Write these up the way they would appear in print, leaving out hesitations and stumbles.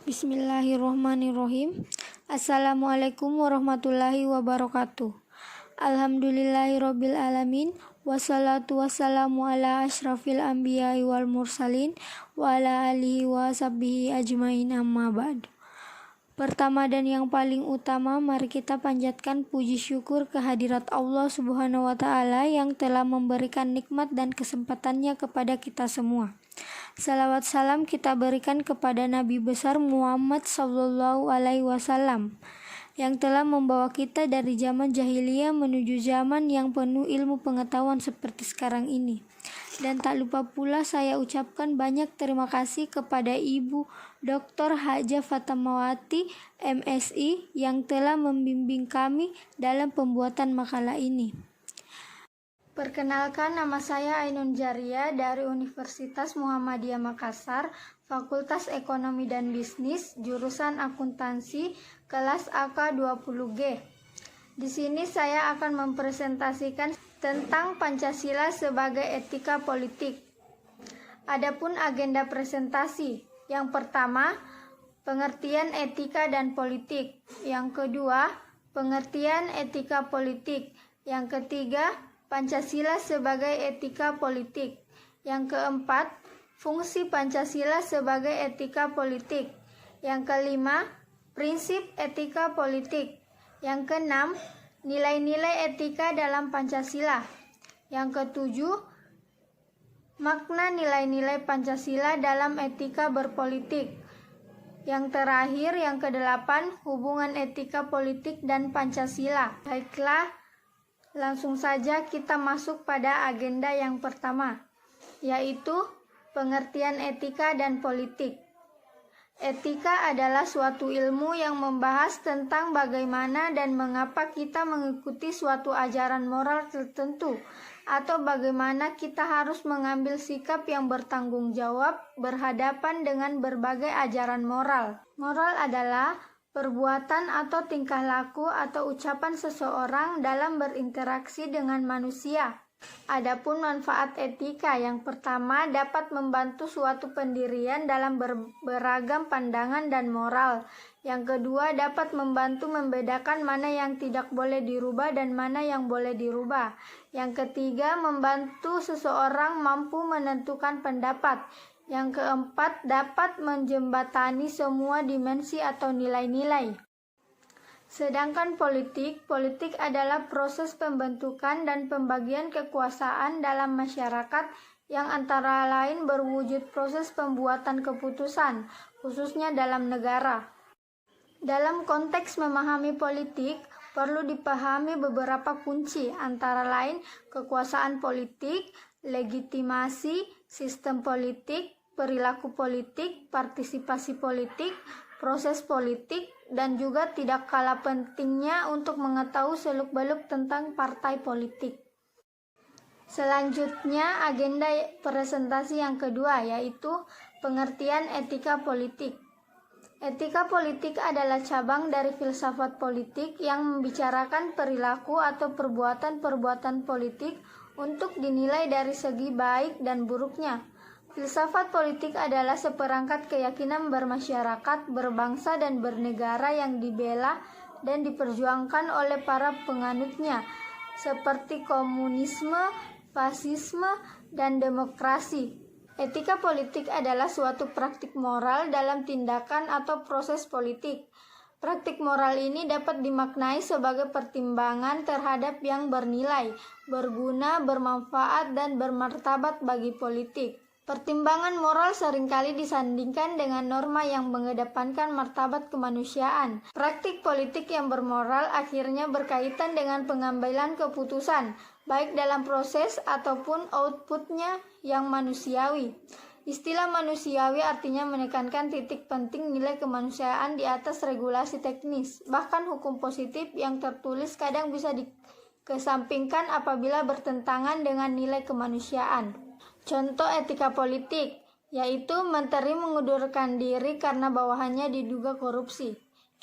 Bismillahirrohmanirrohim. Assalamualaikum warahmatullahi wabarakatuh. Alhamdulillahirabbil alamin. Wassalatu wassalamu ala asyrafil anbiya'i wal mursalin wa ala alihi wa sahbihi ajmain, amma ba'd. Pertama dan yang paling utama, mari kita panjatkan puji syukur kehadirat Allah Subhanahu wa Ta'ala yang telah memberikan nikmat dan kesempatannya kepada kita semua. Salawat salam kita berikan kepada Nabi besar Muhammad Sallallahu Alaihi Wasallam yang telah membawa kita dari zaman jahiliyah menuju zaman yang penuh ilmu pengetahuan seperti sekarang ini. Dan tak lupa pula saya ucapkan banyak terima kasih kepada Ibu Dr. Hajah Fatimawati MSI yang telah membimbing kami dalam pembuatan makalah ini. Perkenalkan, nama saya Ainun Jaria dari Universitas Muhammadiyah Makassar, Fakultas Ekonomi dan Bisnis, jurusan Akuntansi, kelas AK20G. Di sini saya akan mempresentasikan tentang Pancasila sebagai etika politik. Adapun agenda presentasi, yang pertama, pengertian etika dan politik. Yang kedua, pengertian etika politik. Yang ketiga, Pancasila sebagai etika politik. Yang keempat, fungsi Pancasila sebagai etika politik. Yang kelima, prinsip etika politik. Yang keenam, nilai-nilai etika dalam Pancasila. Yang ketujuh, makna nilai-nilai Pancasila dalam etika berpolitik. Yang terakhir, yang kedelapan, hubungan etika politik dan Pancasila. Baiklah, langsung saja kita masuk pada agenda yang pertama, yaitu pengertian etika dan politik. Etika adalah suatu ilmu yang membahas tentang bagaimana dan mengapa kita mengikuti suatu ajaran moral tertentu, atau bagaimana kita harus mengambil sikap yang bertanggung jawab berhadapan dengan berbagai ajaran moral. Moral adalah perbuatan atau tingkah laku atau ucapan seseorang dalam berinteraksi dengan manusia. Adapun manfaat etika, yang pertama dapat membantu suatu pendirian dalam beragam pandangan dan moral. Yang kedua dapat membantu membedakan mana yang tidak boleh dirubah dan mana yang boleh dirubah. Yang ketiga membantu seseorang mampu menentukan pendapat. Yang keempat, dapat menjembatani semua dimensi atau nilai-nilai. Sedangkan politik adalah proses pembentukan dan pembagian kekuasaan dalam masyarakat yang antara lain berwujud proses pembuatan keputusan, khususnya dalam negara. Dalam konteks memahami politik, perlu dipahami beberapa kunci, antara lain kekuasaan politik, legitimasi, sistem politik, perilaku politik, partisipasi politik, proses politik, dan juga tidak kalah pentingnya untuk mengetahui seluk-beluk tentang partai politik. Selanjutnya, agenda presentasi yang kedua, yaitu pengertian etika politik. Etika politik adalah cabang dari filsafat politik yang membicarakan perilaku atau perbuatan-perbuatan politik untuk dinilai dari segi baik dan buruknya. Filsafat politik adalah seperangkat keyakinan bermasyarakat, berbangsa, dan bernegara yang dibela dan diperjuangkan oleh para penganutnya, seperti komunisme, fasisme, dan demokrasi. Etika politik adalah suatu praktik moral dalam tindakan atau proses politik. Praktik moral ini dapat dimaknai sebagai pertimbangan terhadap yang bernilai, berguna, bermanfaat, dan bermartabat bagi politik. Pertimbangan moral seringkali disandingkan dengan norma yang mengedepankan martabat kemanusiaan. Praktik politik yang bermoral akhirnya berkaitan dengan pengambilan keputusan, baik dalam proses ataupun outputnya yang manusiawi. Istilah manusiawi artinya menekankan titik penting nilai kemanusiaan di atas regulasi teknis. Bahkan hukum positif yang tertulis kadang bisa dikesampingkan apabila bertentangan dengan nilai kemanusiaan. Contoh etika politik, yaitu menteri mengundurkan diri karena bawahannya diduga korupsi.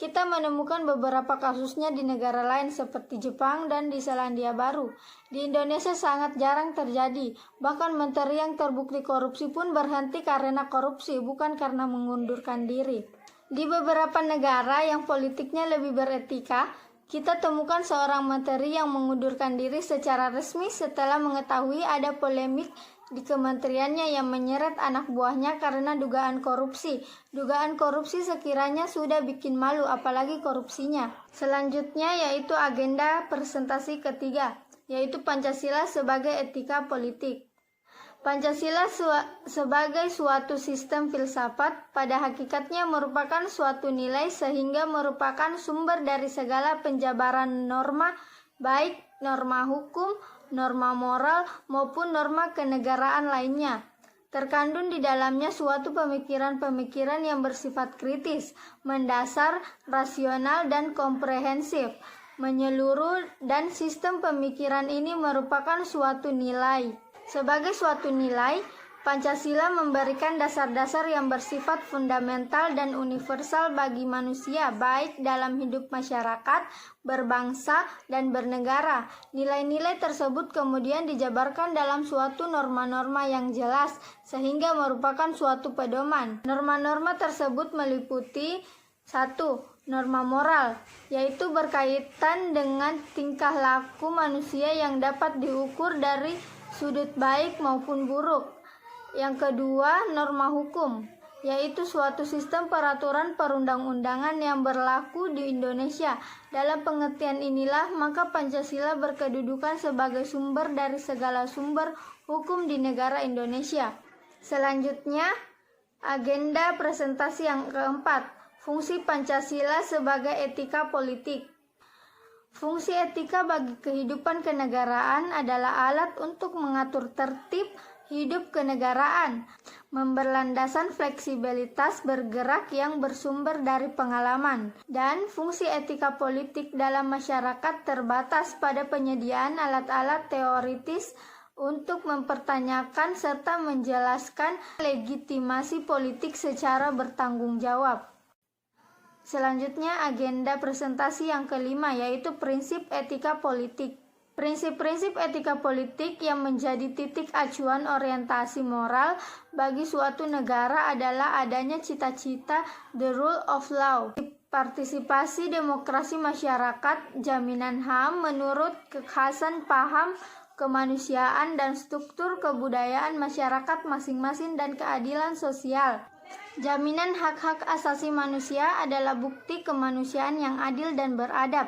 Kita menemukan beberapa kasusnya di negara lain seperti Jepang dan di Selandia Baru. Di Indonesia sangat jarang terjadi, bahkan menteri yang terbukti korupsi pun berhenti karena korupsi, bukan karena mengundurkan diri. Di beberapa negara yang politiknya lebih beretika, kita temukan seorang menteri yang mengundurkan diri secara resmi setelah mengetahui ada polemik di kementeriannya yang menyeret anak buahnya karena dugaan korupsi. Dugaan korupsi sekiranya sudah bikin malu, apalagi korupsinya. Selanjutnya yaitu agenda presentasi ketiga, yaitu Pancasila sebagai etika politik. Pancasila sebagai suatu sistem filsafat pada hakikatnya merupakan suatu nilai sehingga merupakan sumber dari segala penjabaran norma, baik norma hukum, norma moral, maupun norma kenegaraan lainnya. Terkandung di dalamnya suatu pemikiran-pemikiran yang bersifat kritis, mendasar, rasional, dan komprehensif, menyeluruh, dan sistem pemikiran ini merupakan suatu nilai. Sebagai suatu nilai, Pancasila memberikan dasar-dasar yang bersifat fundamental dan universal bagi manusia, baik dalam hidup masyarakat, berbangsa, dan bernegara. Nilai-nilai tersebut kemudian dijabarkan dalam suatu norma-norma yang jelas, sehingga merupakan suatu pedoman. Norma-norma tersebut meliputi 1. Norma moral, yaitu berkaitan dengan tingkah laku manusia yang dapat diukur dari sudut baik maupun buruk. Yang kedua, norma hukum, yaitu suatu sistem peraturan perundang-undangan yang berlaku di Indonesia. Dalam pengertian inilah, maka Pancasila berkedudukan sebagai sumber dari segala sumber hukum di negara Indonesia. Selanjutnya, agenda presentasi yang keempat, fungsi Pancasila sebagai etika politik. Fungsi etika bagi kehidupan kenegaraan adalah alat untuk mengatur tertib hidup kenegaraan, berlandasan fleksibilitas bergerak yang bersumber dari pengalaman, dan fungsi etika politik dalam masyarakat terbatas pada penyediaan alat-alat teoritis untuk mempertanyakan serta menjelaskan legitimasi politik secara bertanggung jawab. Selanjutnya agenda presentasi yang kelima, yaitu prinsip etika politik. Prinsip-prinsip etika politik yang menjadi titik acuan orientasi moral bagi suatu negara adalah adanya cita-cita the rule of law, partisipasi demokrasi masyarakat, jaminan HAM menurut kekhasan paham kemanusiaan dan struktur kebudayaan masyarakat masing-masing, dan keadilan sosial. Jaminan hak-hak asasi manusia adalah bukti kemanusiaan yang adil dan beradab,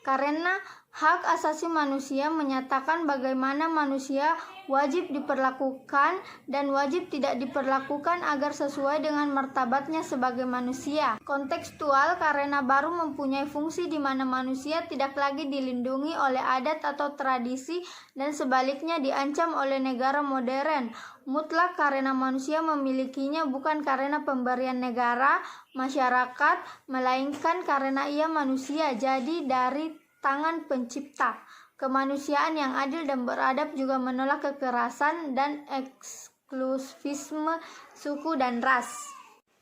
karena hak asasi manusia menyatakan bagaimana manusia wajib diperlakukan dan wajib tidak diperlakukan agar sesuai dengan martabatnya sebagai manusia. Kontekstual karena baru mempunyai fungsi di mana manusia tidak lagi dilindungi oleh adat atau tradisi dan sebaliknya diancam oleh negara modern. Mutlak karena manusia memilikinya bukan karena pemberian negara, masyarakat, melainkan karena ia manusia, jadi dari tangan pencipta. Kemanusiaan yang adil dan beradab juga menolak kekerasan dan eksklusivisme suku dan ras.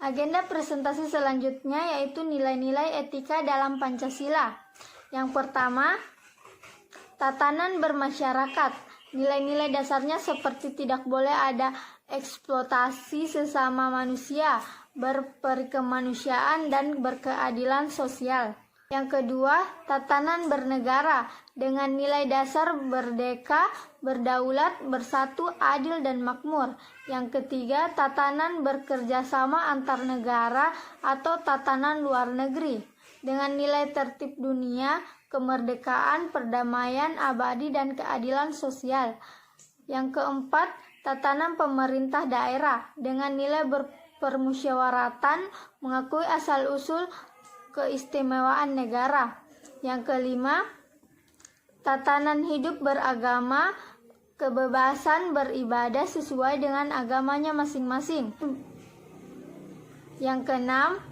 Agenda presentasi selanjutnya yaitu nilai-nilai etika dalam Pancasila. Yang pertama, tatanan bermasyarakat. Nilai-nilai dasarnya seperti tidak boleh ada eksploitasi sesama manusia, berperikemanusiaan, dan berkeadilan sosial. Yang kedua, tatanan bernegara dengan nilai dasar merdeka, berdaulat, bersatu, adil, dan makmur. Yang ketiga, tatanan bekerjasama antar negara atau tatanan luar negeri dengan nilai tertib dunia, kemerdekaan, perdamaian abadi, dan keadilan sosial. Yang keempat, tatanan pemerintah daerah dengan nilai berpermusyawaratan, mengakui asal-usul keistimewaan negara. Yang kelima, tatanan hidup beragama, kebebasan beribadah sesuai dengan agamanya masing-masing. Yang keenam,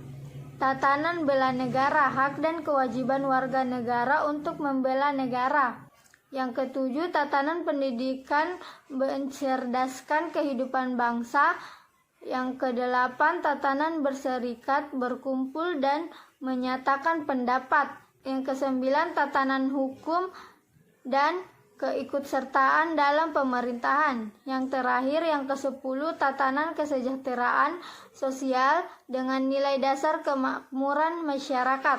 tatanan bela negara, hak dan kewajiban warga negara untuk membela negara. Yang ketujuh, tatanan pendidikan mencerdaskan kehidupan bangsa. Yang kedelapan, tatanan berserikat, berkumpul, dan menyatakan pendapat. Yang kesembilan, tatanan hukum dan keikutsertaan dalam pemerintahan. Yang terakhir, yang ke-10, tatanan kesejahteraan sosial dengan nilai dasar kemakmuran masyarakat.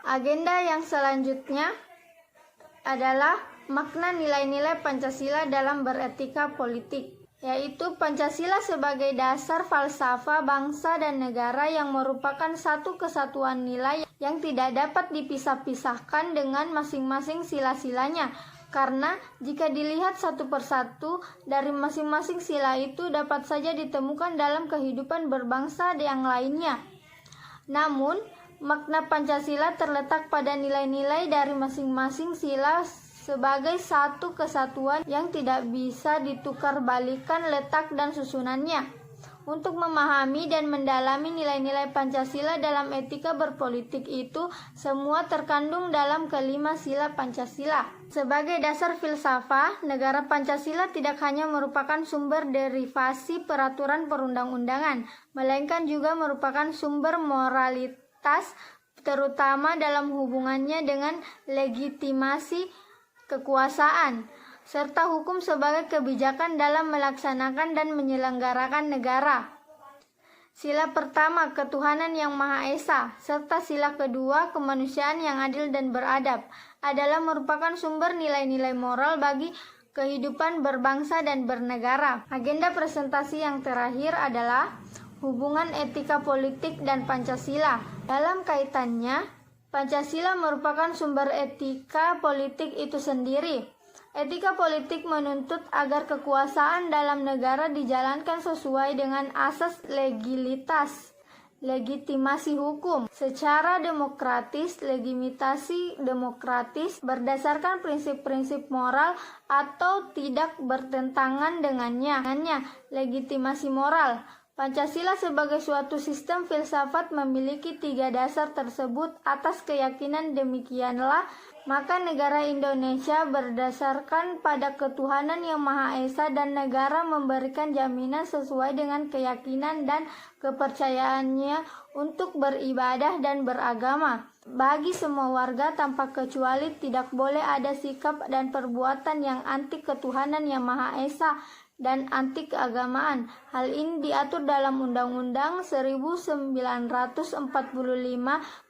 Agenda yang selanjutnya adalah makna nilai-nilai Pancasila dalam beretika politik, yaitu Pancasila sebagai dasar falsafah bangsa dan negara yang merupakan satu kesatuan nilai yang tidak dapat dipisah-pisahkan dengan masing-masing sila-silanya. Karena jika dilihat satu persatu dari masing-masing sila itu dapat saja ditemukan dalam kehidupan berbangsa yang lainnya. Namun, makna Pancasila terletak pada nilai-nilai dari masing-masing sila sebagai satu kesatuan yang tidak bisa ditukar balikan letak dan susunannya. Untuk memahami dan mendalami nilai-nilai Pancasila dalam etika berpolitik itu semua terkandung dalam kelima sila Pancasila. Sebagai dasar filsafah, negara Pancasila tidak hanya merupakan sumber derivasi peraturan perundang-undangan, melainkan juga merupakan sumber moralitas, terutama dalam hubungannya dengan legitimasi kekuasaan, serta hukum sebagai kebijakan dalam melaksanakan dan menyelenggarakan negara. Sila pertama, ketuhanan yang Maha Esa, serta sila kedua, kemanusiaan yang adil dan beradab, adalah merupakan sumber nilai-nilai moral bagi kehidupan berbangsa dan bernegara. Agenda presentasi yang terakhir adalah hubungan etika politik dan Pancasila. Dalam kaitannya, Pancasila merupakan sumber etika politik itu sendiri. Etika politik menuntut agar kekuasaan dalam negara dijalankan sesuai dengan asas legitimasi hukum, secara demokratis, legitimasi demokratis berdasarkan prinsip-prinsip moral atau tidak bertentangan dengannya, legitimasi moral. Pancasila sebagai suatu sistem filsafat memiliki 3 dasar tersebut. Atas keyakinan demikianlah, maka negara Indonesia berdasarkan pada ketuhanan yang Maha Esa dan negara memberikan jaminan sesuai dengan keyakinan dan kepercayaannya untuk beribadah dan beragama. Bagi semua warga tanpa kecuali tidak boleh ada sikap dan perbuatan yang anti ketuhanan yang Maha Esa dan anti keagamaan. Hal ini diatur dalam Undang-Undang 1945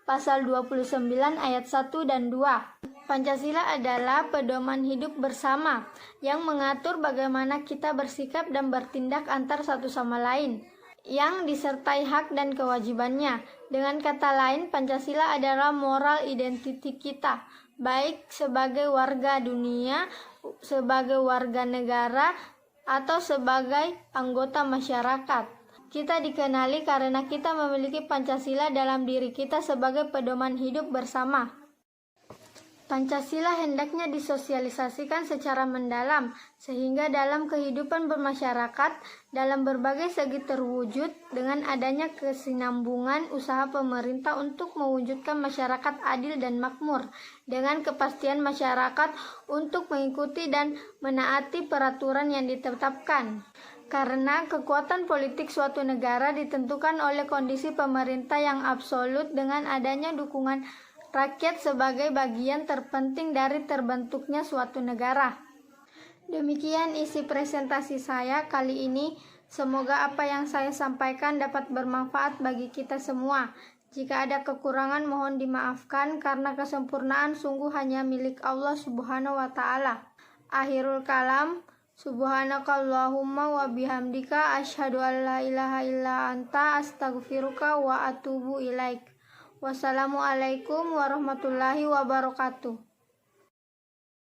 Pasal 29 ayat 1 dan 2. Pancasila adalah pedoman hidup bersama yang mengatur bagaimana kita bersikap dan bertindak antar satu sama lain, yang disertai hak dan kewajibannya. Dengan kata lain, Pancasila adalah moral identiti kita, baik sebagai warga dunia, sebagai warga negara, atau sebagai anggota masyarakat. Kita dikenali karena kita memiliki Pancasila dalam diri kita sebagai pedoman hidup bersama. Pancasila hendaknya disosialisasikan secara mendalam, sehingga dalam kehidupan bermasyarakat, dalam berbagai segi terwujud dengan adanya kesinambungan usaha pemerintah untuk mewujudkan masyarakat adil dan makmur, dengan kepastian masyarakat untuk mengikuti dan menaati peraturan yang ditetapkan. Karena kekuatan politik suatu negara ditentukan oleh kondisi pemerintah yang absolut dengan adanya dukungan rakyat sebagai bagian terpenting dari terbentuknya suatu negara. Demikian isi presentasi saya kali ini. Semoga apa yang saya sampaikan dapat bermanfaat bagi kita semua. Jika ada kekurangan mohon dimaafkan karena kesempurnaan sungguh hanya milik Allah Subhanahu wa taala. Akhirul kalam, subhanakallahumma wa bihamdika asyhadu an la ilaha illa anta astaghfiruka wa atubu ilaik. Wassalamualaikum warahmatullahi wabarakatuh.